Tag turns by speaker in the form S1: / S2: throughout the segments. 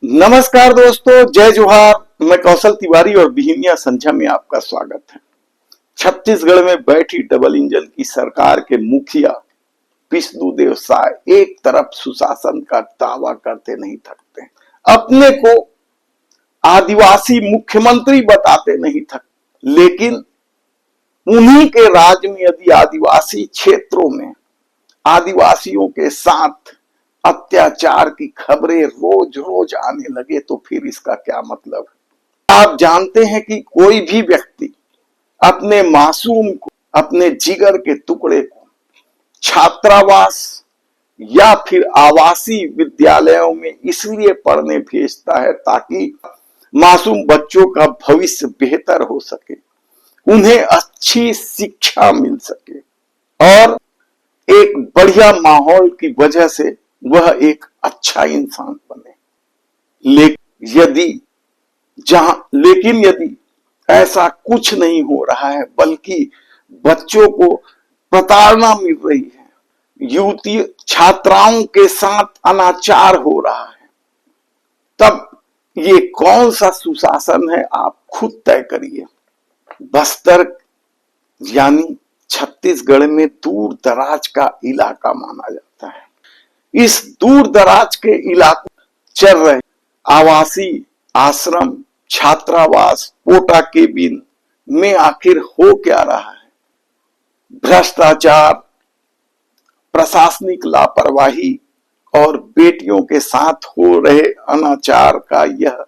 S1: नमस्कार दोस्तों, जय जोहार। मैं कौशल तिवारी और बिहिनिया संख्या में आपका स्वागत है। छत्तीसगढ़ में बैठी डबल इंजन की सरकार के मुखिया विष्णु देव साय एक तरफ सुशासन का दावा करते नहीं थकते, अपने को आदिवासी मुख्यमंत्री बताते नहीं थकते, लेकिन उन्हीं के राज में यदि आदिवासी क्षेत्रों में आदिवासियों के साथ अत्याचार की खबरें रोज रोज आने लगे तो फिर इसका क्या मतलब है। आप जानते हैं कि कोई भी व्यक्ति अपने मासूम को, अपने जिगर के टुकड़े को छात्रावास या फिर आवासीय विद्यालयों में इसलिए पढ़ने भेजता है ताकि मासूम बच्चों का भविष्य बेहतर हो सके, उन्हें अच्छी शिक्षा मिल सके और एक बढ़िया माहौल की वजह से वह एक अच्छा इंसान बने। लेकिन यदि ऐसा कुछ नहीं हो रहा है, बल्कि बच्चों को प्रताड़ना मिल रही है, युवती छात्राओं के साथ अनाचार हो रहा है, तब ये कौन सा सुशासन है, आप खुद तय करिए। बस्तर यानी छत्तीसगढ़ में दूर दराज का इलाका माना जाता है। इस दूर दराज के इलाकों चल रहे आवासीय आश्रम, छात्रावास, पोटा केबिन में आखिर हो क्या रहा है? भ्रष्टाचार, प्रशासनिक लापरवाही और बेटियों के साथ हो रहे अनाचार का यह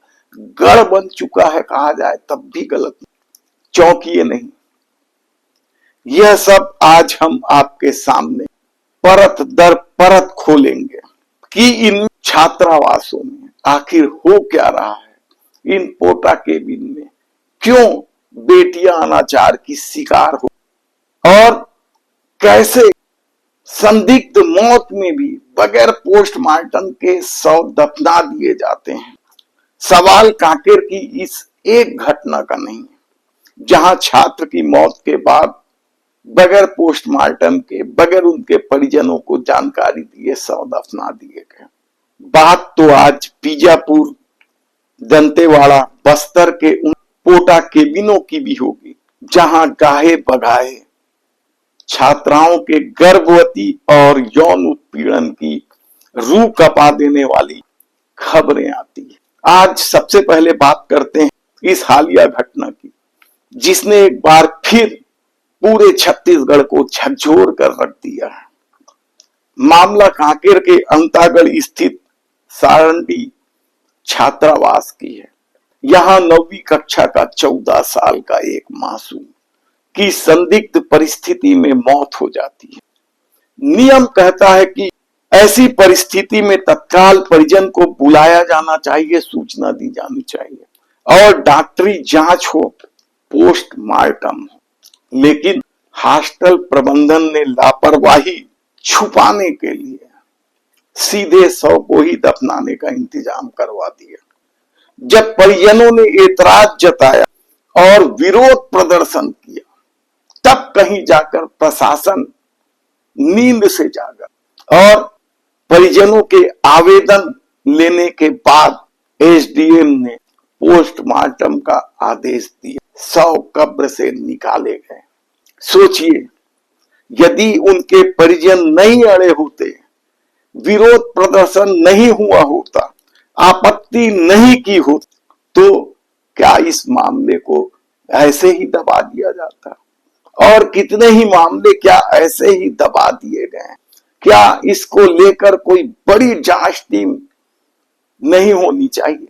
S1: गढ़ बन चुका है, कहा जाए तब भी गलत नहीं। चौंकिए नहीं, यह सब आज हम आपके सामने परत दर परत खोलेंगे कि इन छात्रावासों में आखिर हो क्या रहा है, इन पोटा केबिन में क्यों बेटियां अनाचार की शिकार हो और कैसे संदिग्ध मौत में भी बगैर पोस्टमार्टम के शव दफना दिए जाते हैं। सवाल कांकेर की इस एक घटना का नहीं है जहां छात्र की मौत के बाद बगैर पोस्टमार्टम के, बगैर उनके परिजनों को जानकारी दिए शव दफना दिए गए। बात तो आज बीजापुर, दंतेवाड़ा, बस्तर के उन पोटा केबिनों की भी होगी जहां गाहे बगाहे छात्राओं के गर्भवती और यौन उत्पीड़न की रूह कपा देने वाली खबरें आती है। आज सबसे पहले बात करते हैं इस हालिया घटना की, जिसने एक बार फिर पूरे छत्तीसगढ़ को झकझोर कर रख दिया है। मामला कांकेर के अंतागढ़ स्थित सारंडी छात्रावास की है। यहां 9वीं कक्षा का 14 साल का एक मासूम की संदिग्ध परिस्थिति में मौत हो जाती है। नियम कहता है कि ऐसी परिस्थिति में तत्काल परिजन को बुलाया जाना चाहिए, सूचना दी जानी चाहिए और डॉक्टरी जांच हो, पोस्टमार्टम हो। लेकिन हॉस्टल प्रबंधन ने लापरवाही छुपाने के लिए सीधे शव को ही दफनाने का इंतजाम करवा दिया। जब परिजनों ने एतराज जताया और विरोध प्रदर्शन किया, तब कहीं जाकर प्रशासन नींद से जागा और परिजनों के आवेदन लेने के बाद एसडीएम ने पोस्टमार्टम का आदेश दिया। शव कब्र से निकाले गए। सोचिए, यदि उनके परिजन नहीं अड़े होते, विरोध प्रदर्शन नहीं हुआ होता, आपत्ति नहीं की होती, तो क्या इस मामले को ऐसे ही दबा दिया जाता? और कितने ही मामले क्या ऐसे ही दबा दिए गए? क्या इसको लेकर कोई बड़ी जांच टीम नहीं होनी चाहिए?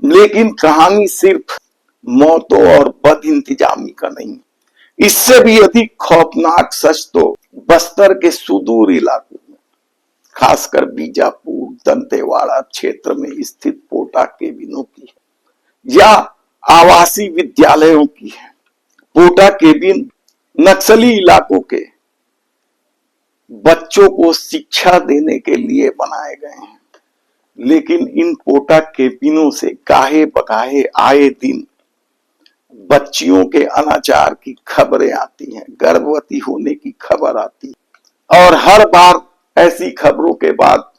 S1: लेकिन कहानी सिर्फ मौतों और बद इंतजामी का नहीं, इससे भी अधिक खौफनाक सच तो बस्तर के सुदूर इलाकों में, खासकर बीजापुर, दंतेवाड़ा क्षेत्र में स्थित पोटा केबिनों की है या आवासीय विद्यालयों की है। पोटा केबिन नक्सली इलाकों के बच्चों को शिक्षा देने के लिए बनाए गए हैं, लेकिन इन पोटा केबिनों से गाहे बगाहे आए दिन बच्चियों के अनाचार की खबरें आती हैं, गर्भवती होने की खबर आती है और हर बार ऐसी खबरों के बाद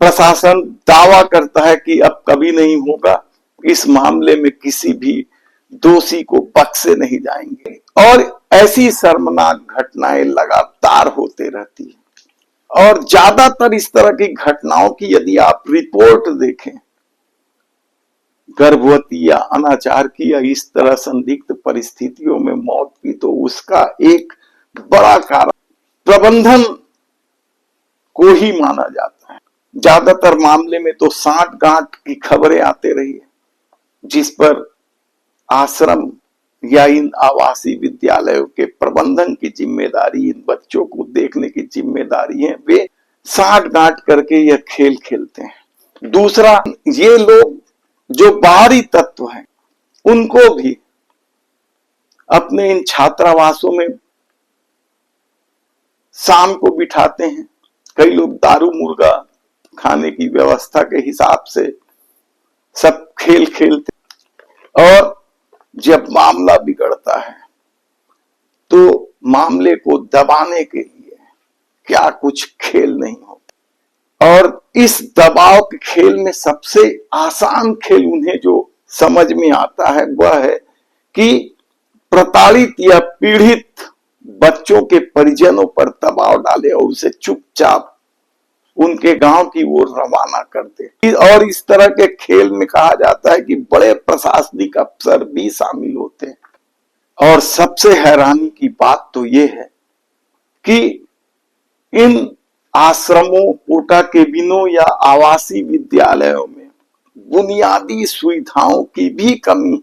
S1: प्रशासन दावा करता है कि अब कभी नहीं होगा, इस मामले में किसी भी दोषी को बख्शे नहीं जाएंगे। और ऐसी शर्मनाक घटनाएं लगातार होते रहती है। और ज्यादातर इस तरह की घटनाओं की यदि आप रिपोर्ट देखें, गर्भवती या अनाचार की या इस तरह संदिग्ध परिस्थितियों में मौत की, तो उसका एक बड़ा कारण प्रबंधन को ही माना जाता है। ज्यादातर मामले में तो सांठ गांठ की खबरें आते रही है, जिस पर आश्रम या इन आवासीय विद्यालयों के प्रबंधन की जिम्मेदारी, इन बच्चों को देखने की जिम्मेदारी है। वे सांठ गांठ करके यह खेल खेलते हैं। दूसरा, ये लोग जो बाहरी तत्व हैं, उनको भी अपने इन छात्रावासों में शाम को बिठाते हैं। कई लोग दारू मुर्गा खाने की व्यवस्था के हिसाब से सब खेल खेलते, और जब मामला बिगड़ता है तो मामले को दबाने के लिए क्या कुछ खेल नहीं होता। और इस दबाव के खेल में सबसे आसान खेल उन्हें जो समझ में आता है वह है कि प्रताड़ित या पीड़ित बच्चों के परिजनों पर दबाव डाले और उसे चुपचाप उनके गांव की ओर रवाना कर दे। और इस तरह के खेल में कहा जाता है कि बड़े प्रशासनिक अफसर भी शामिल होते हैं। और सबसे हैरानी की बात तो ये है कि इन आश्रमों, कोटा केबिनों या आवासीय विद्यालयों में बुनियादी सुविधाओं की भी कमी,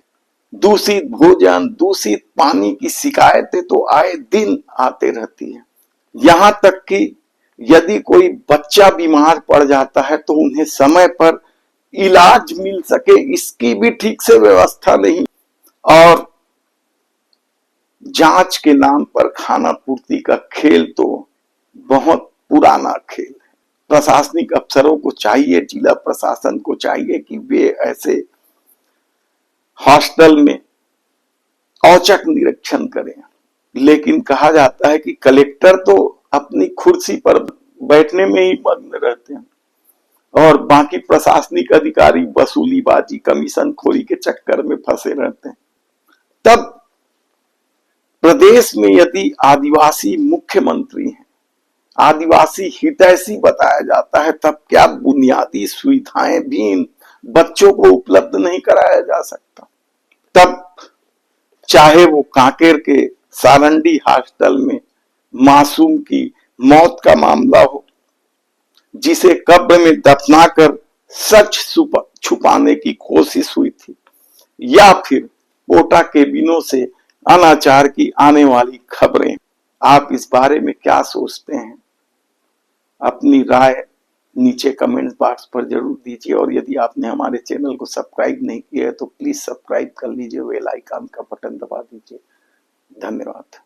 S1: दूषित भोजन, दूषित पानी की शिकायतें तो आए दिन आते रहती है। यहां तक कि यदि कोई बच्चा बीमार पड़ जाता है तो उन्हें समय पर इलाज मिल सके, इसकी भी ठीक से व्यवस्था नहीं। और जांच के नाम पर खाना पूर्ति का खेल तो बहुत पुराना खेल है। प्रशासनिक अफसरों को चाहिए, जिला प्रशासन को चाहिए कि वे ऐसे हॉस्टल में औचक निरीक्षण करें। लेकिन कहा जाता है कि कलेक्टर तो अपनी कुर्सी पर बैठने में ही मग्न रहते हैं और बाकी प्रशासनिक अधिकारी वसूलीबाजी, कमीशन खोरी के चक्कर में फंसे रहते हैं। तब प्रदेश में यदि आदिवासी मुख्यमंत्री हैं, आदिवासी हितैषी बताया जाता है, तब क्या बुनियादी सुविधाएं भी इन बच्चों को उपलब्ध नहीं कराया जा सकता? तब चाहे वो कांकेर के सारंडी हॉस्टल में मासूम की मौत का मामला हो, जिसे कब्र में दफनाकर सच छुपाने की कोशिश हुई थी, या फिर कोटा केबिनों से अनाचार की आने वाली खबरें, आप इस बारे में क्या सोचते हैं? अपनी राय नीचे कमेंट बॉक्स पर जरूर दीजिए। और यदि आपने हमारे चैनल को सब्सक्राइब नहीं किया है तो प्लीज सब्सक्राइब कर लीजिए, बेल आइकन का बटन दबा दीजिए। धन्यवाद।